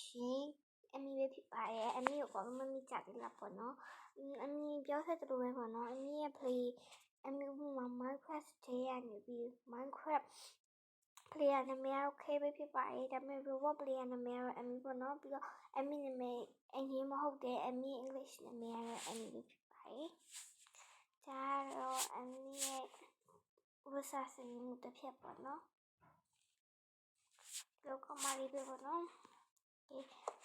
ရှင်အမီပဲဖြစ်ပါတယ်အမီကိုဘာမှမကြသေးလားပေါ့နော်အမီပြောဆက်သလိုပဲပေါ့နော်အမီရဲ့ play အမီက Minecraft ထဲကနေပြီး Minecraft player နာမည်ကတော့ K ပဲဖြစ်ပါတယ်ဒါပေမဲ့ Robot player နာမည်ကတော့အမီပေါ့နော်ပြီးတော့အမီနာမည်အင်္ဂလိပ်မဟုတ်တဲ့အမီ English နာမည်ကတော့အမီပဲဖြစ်ပါတယ်ဒါတော့အမီရဲ့ဝတ်စားစင်မှုတစ်ဖြတ်ပေါ့နော်လောကမာရီပဲပေါ့နော်ဒီ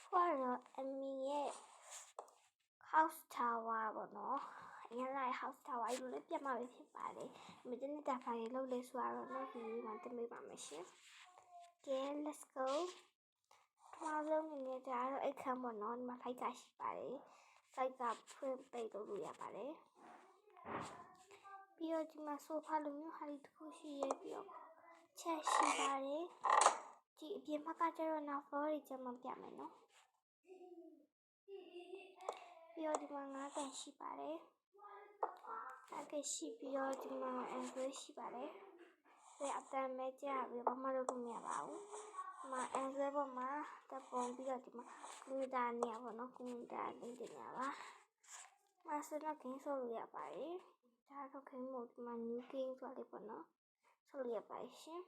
ဖွာတော့အမီရဲ့ house tower ပေါ့နော်အရင်က house tower အဲ့လိုလေးပြတ်မှာပဲဖြစ်ပါတယ်မင်းတို့တာဖိုင်လောက်လဲဆိုတော့နော်ဒီမှာတင်ပေးပါမယ်ရှင် Okay let's go ထောင်းလုံးနေကြတော့အခန်းပေါ့နော်ဒီမှာဖိုက်ကရှိပါတယ်ဖိုက်ကဖွင့်ပိတ်လို့ရပါတယ်ပြီးတော့ဒီမှာ sofa လိုမျိုးဟာဒီတစ်ခုရှိရပြီးတော့ချက်ရှိပါတယ်ဒီအပြင်ဘက်ကကျတော့နောက် floor တွေကျမှပြမယ်နော်ပြီးတော့ဒီမှာငါးကန်ရှိပါတယ်ငါးကန်ရှိပြီးတော့ဒီမှာ Android ရှိပါတယ်ဒီအတမ်းမဲ့ကြပြီးဘာမှလုပ်လို့မရပါဘူးဒီမှာ Android ပေါ်မှာတပ်ပုံပြီးတော့ဒီမှာကွန်ပျူတာနေရာပေါ့နော်ကွန်ပျူတာလင်းတင်ရပါမဆင်းတော့ဂိမ်းဆော့လို့ရပါတယ်ဒါတော့ဂိမ်းမို့ဒီမှာ new game ဆိုလေးပေါ့နော်ဆော့လို့ရပါတယ်ရှင်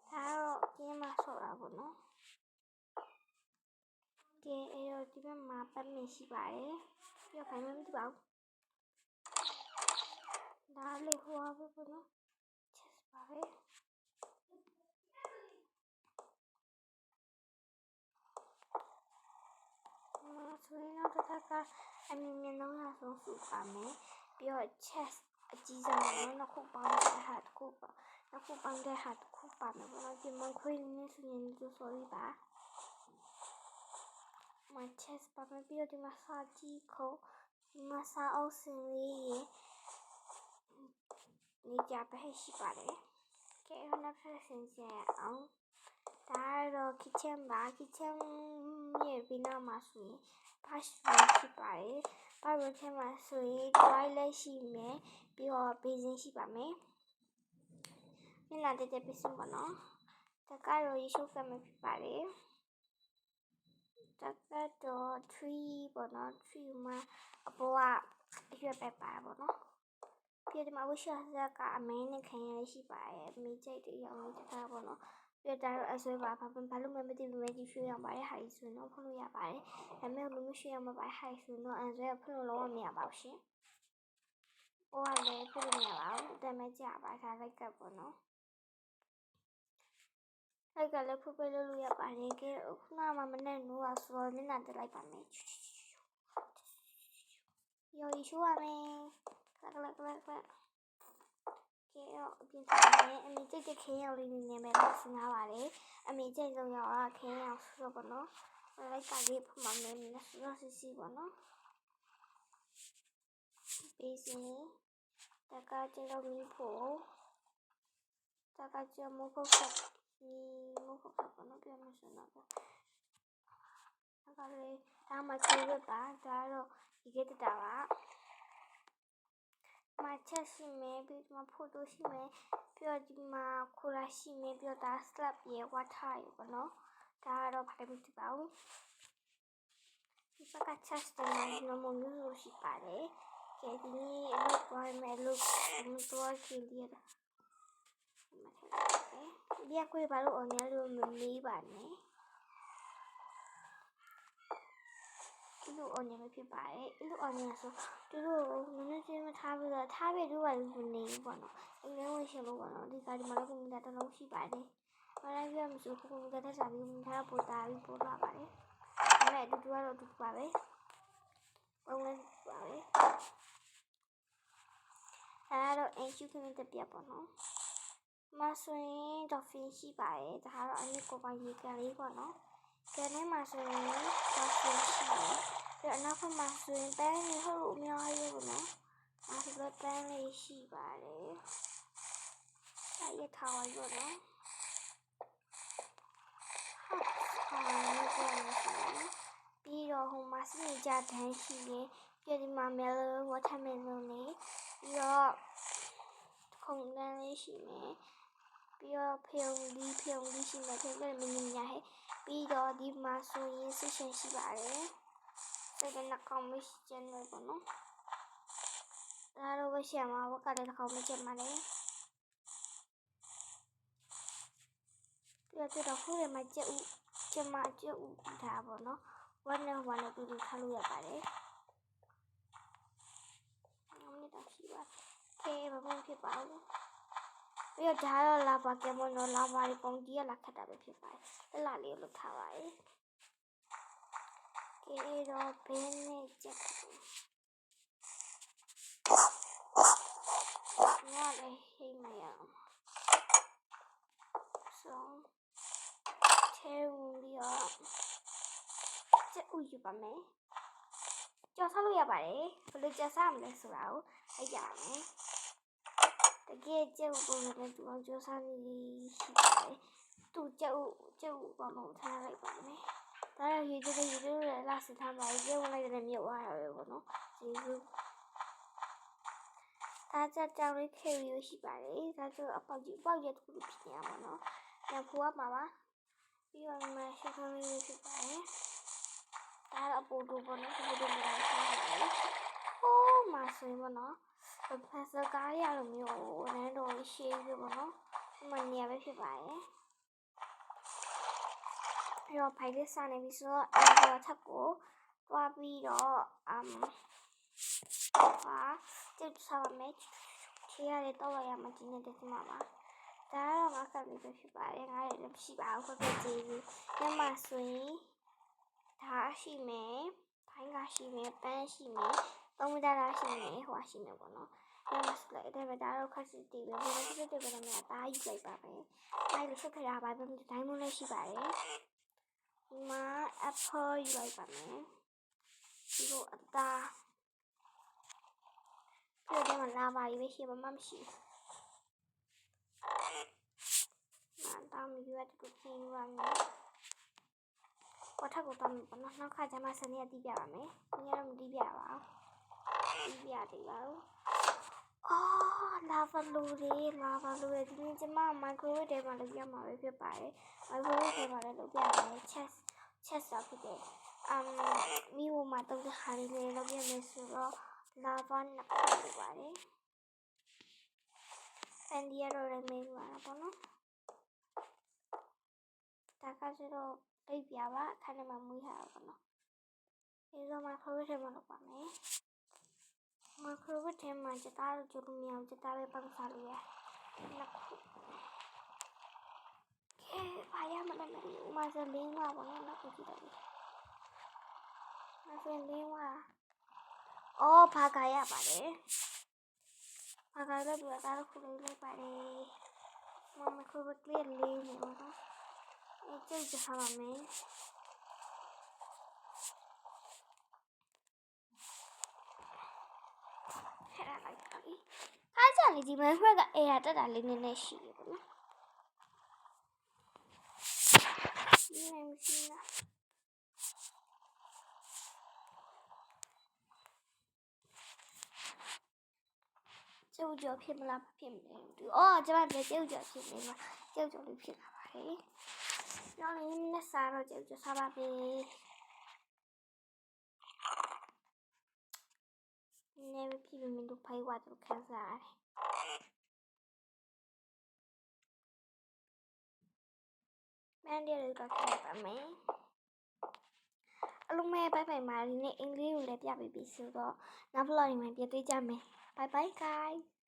ဒါတော့ဒီမှာဆော့တာပေါ့နော်ဒီအဲ့တော့ဒီဘက်မှာပတ်မင်ရှိပါတယ်ပြီးတော့ခိုင်းမမသိပါဘူးဒါလေးဟိုပါပေါ့နော်ချက်ပါပဲဆိုရင်တော့တစ်ခါကအမြင်မြင်တော့ရဆုံးစုပါမယ်ပြီးတော့ chest အကြီးစားနော်နှစ်ခုပေါင်းတဲ့ဟာတစ်ခုပါနှစ်ခုပေါင်းတဲ့ဟာတစ်ခုပါမယ်ပေါ့နော်ဒီမှာခွေးနေဆိုရင်ဒီ sorry ပါမ chest ပါမယ်ပြီးတော့ဒီမှာစာကြည့်ခုံးဒီမှာစာအုပ်စင်လေးရေနေကြပဲရှိပါတယ်ကဲနောက်ထပ်ဆင်ကြအောင်ဒါတော့ kitchen ပါ kitchen ရဲ့ဘေးနားမှာဆိုရင် bathroom ဖြစ်ပါတယ် bathroom ထဲမှာဆိုရင် toilet ရှိမယ်ပြီးတော့ basin ရှိပါမယ်မျက်နှာတက်တဲ့ပစ္စည်းပေါ့နော်ဒါကတော့ရေချိုးကမ်းဖြစ်ပါတယ်ဒါကတော့ tree ပေါ့နော် tree မှာအပေါ်ကအရွက်ပဲပါပေါ့နော်ပြီးတော့ဒီမှာဝှရှာစက်ကအမဲနဲ့ခံရရှိပါတယ်အမေကြိုက်တဲ့ရောင်လေးတစ်ခါပေါ့နော်ပြီးတော့ဒါတော့အဆွဲပါဘာလို့မသိဘူးမဲကြီးရွှေ့ရအောင်ပါတယ်ဟာဒီဆိုရင်တော့ဖွင့်လို့ရပါတယ်ဒါပေမဲ့လူမျိုးရွှေ့ရမှာပါဟာဒီဆိုရင်တော့အဆွဲဖွင့်လို့လုံးဝမရပါဘူးရှင်ဟိုကလည်းဖွင့်လို့မရပါဘူးဒါပေမဲ့ကြာပါဒါလိုက်ကပေါ့နော်လိုက်ကလည်းဖွင့်ပေးလို့ရပါတယ်ကဲခုနကမနဲ့နိုးပါဆိုတော့မျက်နှာတက်လိုက်ပါမယ်ရော်ရှိုးရမယ်ကလကဲတော့အပြင်ကနေအမေကြိတ်တဲ့ခင်းရောင်လေးနေမယ်လို့စဉ်းစားပါတယ်အမေကြိတ်ဆုံးရောခင်းရောင်ဆိုတော့ပေါ့နော်လိုက်ကလေးဖွင့်ပါမယ်နဲ့ဆိုတော့စီပေါ့နော်ပေးစီတကကျတော့မီးဖို့တကကျမဖို့ဆက်မဖို့ဆက်ပေါ့နော်ပြန်မစတော့ဒါကလေးဒါမှခွေးပါဒါတော့ဒီကတတာပါမချက်ရှိမယ်ပြီးတော့ဖိုတိုရှိမယ်ပြီးတော့ဒီမှာခိုလာရှိမယ်ပြီးတော့ဒါ slab ရဲ့ water ရေပေါ့နော်ဒါကတော့ဘာလဲမသိပါဘူးဒီဘက်က chest တွေမှာဒီလိုမျိုးလို့ရှိပါတယ်ကဲဒီနေ့အလုပ်သွားမယ်လို့သွားကြည့်ရတာဒီကွေးဘာလို့အများလို့မမေးပါနဲ့လူအညာဖြစ်ပါတယ်လူအညာဆိုသူတို့နည်းနည်းချင်းမထားပြီးတော့ထားပြီးတော့လည်းနေပေါ့နော်အငယ်ဝင်ရှင်လို့ပေါ့နော်ဒီကဒီမှာလည်းကွန်ပျူတာတစ်လုံးရှိပါတယ်ဘာလဲပြောမစိုးကွန်ပျူတာတက်စားပြီးကွန်ပျူတာပို့တာပြီးပို့လာပါတယ်ဒါပေမဲ့အတူတူကတော့အတူတူပါပဲပုံလေးပါပဲအဲတော့အင်ရှူခင်းတဲ့ပြပေါ့နော်မဆိုရင် dolphin ရှိပါတယ်ဒါကတော့အနည်းကိုပါရေကန်လေးပေါ့နော်ကဲနေမှာဆိုရင် dolphin ရှိတယ်ပြီးအနောက်ဘက်မှာဆိုရင်ပန်းလေးဟုတ်လို့အများကြီးပေါ့နော်အဲဒီဘက်ပန်းလေးရှိပါတယ်အဲ့ရထားပါရောနော်ပြီးတော့ဟိုမှာစနေကြတန်းရှိတယ်ပြီးဒီမှာ melon watermelon လေးပြီးတော့ခုံတန်းလေးရှိမယ်ပြီးတော့ဖျုံလီရှိမယ်ဖျုံလည်းမင်းညာဟဲ့ ပြီးတော့ဒီမှာဆိုရင်စိတ်ရှင်ရှိပါတယ်စိတ်ကနှကောင်မရှိချင်လို့ပေါ့နော်ဒါတော့ဝရှိမှာဝက်ကလည်းနှကောင်မချင်ပါနဲ့ပြီးတော့ခုထဲမှာကြက်ဥကျမကြက်ဥထားပေါ့နော်ဝက်နဲ့တူတူထားလို့ရပါတယ်မိတော့ရှိပါခဲဘာမှဖြစ်ပါဘူးပြီးတော့ဒါတော့လာပါကဲမနော်လာပါရီပုံကြီးကလာခတ်တာပဲဖြစ်ပါတယ်လက်လာလေးလုပ်ထားပါတယ်ကဲတော့ဘင်းနဲ့ကြက်ငါလည်းဟိမရအောင်ဆုံးထဲဝင်ပြီးတော့ကြက်ဥယူပါမယ်ကြော်စားလို့ရပါတယ်ဘယ်လိုကြော်စားမလဲဆိုတာကိုအဲ့ကြမယ်တကယ်ကြက်ဥပုံနဲ့တူအောင်ကြော်စားနေရှိပါတယ်သူကြက်ဥပုံလုံးထားလိုက်ပါမယ်ဒါရရေတွေလည်းလာစထားပါကြက်ဥလိုက်တဲ့မြုပ်သွားရပဲပေါ့နော်ကျေးဇူးဒါကြကြောင်လေးခဲရီရှိပါတယ်ဒါဆိုအပေါက်ရက်တစ်ခုဖြစ်နေရပါတော့ညဖိုးမှာပါပြီးတော့မှရှင်းဆုံးလေးဖြစ်ပါတယ်ဒါတော့အပူတူပေါ့နော်ဒီလိုမျိုးလာထားပါတယ်ဟိုးမှာဆိုရင်ပေါ့နော်ဖက်စကားရလိုမျိုးနန်းတော်ရှေးပြီပေါ့နော်ဒီမှာနေရာပဲဖြစ်ပါတယ်ပြီးတော့ဖိုင်လေးစနေပြီဆိုတော့အဲ့တော့ထပ်ကိုတွားပြီးတော့ဟာတစ်ဆောက်မယ်ချီရတယ်တော့ရမှာဒီနေ့တည်းမှာပါဒါတော့ငါကပ်ပြီးဖြစ်ပါတယ်ငါလည်းမရှိပါဘူးခွက်ကြည့်ပြီးညမှာဆိုရင်ဒါရှိမယ်ဖိုင်းကရှိမယ်ပန်းရှိမယ်သုံးမတာရှိမယ်ဟိုရှိမယ်ပေါ့နော်ညမှာဆိုလိုက်အဲ့ဒါတော့ခက်စစ်တည်ပဲဘယ်လိုစစ်တည်ပဲလဲမတားယူလိုက်ပါပဲအဲ့လိုဆက်ခရပါပဲဒိုင်းမွန်းလေးရှိပါတယ်ဒီမှာ apple ယူလိုက်ပါမယ်ဒီလိုအသားပြီးတော့လာပါရီပဲရှိမှမရှိဘူးတောင်းပြီးရတူခင်းရမယ်ကိုထက်ကိုတောင်းပါနော်နောက်ခါကျမှစနေတီးပြပါမယ်ဒီကတော့မတီးပြပါဘူးတီးပြတယ်ပါဦးအော်လာဗလူတွေဒီနေ့ကျမမိုက်ခရိုဝေ့ထဲမှာလုပ်ပြမှာပဲဖြစ်ပါတယ်မိုက်ခရိုဝေ့ထဲမှာလည်းလုပ်ပြမယ်ချက်စားဖြစ်တယ်မိဘမှာတုံးတဲ့ခါလေးလုပ်ပြမယ်ဆိုတော့လာဗနှစ်ခုလုပ်ပါတယ်ဖန်ဒီရတော့လည်းမေးပါတော့နော်ဒါကဆိုတော့အိပ်ပြပါခဏမှမွေးထားပါတော့ဒီတော့မိုက်ခရိုဝေ့ထဲမှာလုပ်ပါမယ်မိုက်ခရိုဝေ့ထဲမှာစတားလို့ကြလို့မရဘူးစတားပဲပတ်စားလို့ရနှစ်ခုဘာရမလဲမစလင်းပါဘောနော်ခုကြည့်တယ်မစလင်းပါအော်ဘာကရပါတယ်ဘာကလည်းဒီကတော့ခုလေးလိုက်ပါတယ်မမခုပဲကလေးလေးနေပါတော့အဲ့ကျကြပါမယ်ဟဲ့လိုက်ပါလေအားကြလေဒီမှာခွက်ကအေးရတက်တာလေးနည်းနည်းရှိတယ်ပေါ့နော်မရှိလားကျုပ်ကြော်ဖြစ်မလားဖြစ်မလဲသူအော်ကျမပြောကျုပ်ကြော်ဖြစ်နေမှာကျုပ်ကြော်လေးဖြစ်လာပါတယ်နောက်လည်းနဲ့စားတော့ကျုပ်ကြော်စားပါပြီနေပြီမင်းတို့ဖိုင်ဝါတော့ခန်းစားမန်ဒီလေးတော့ခက်ပါမယ်အလုံးမဲဘိုင်ဘိုင်မာဒီနေ့အင်္ဂလိပ်ကိုလည်းပြပေးပြီဆိုတော့နောက် vlog မှာပြန်တွေ့ကြမယ် bye bye guys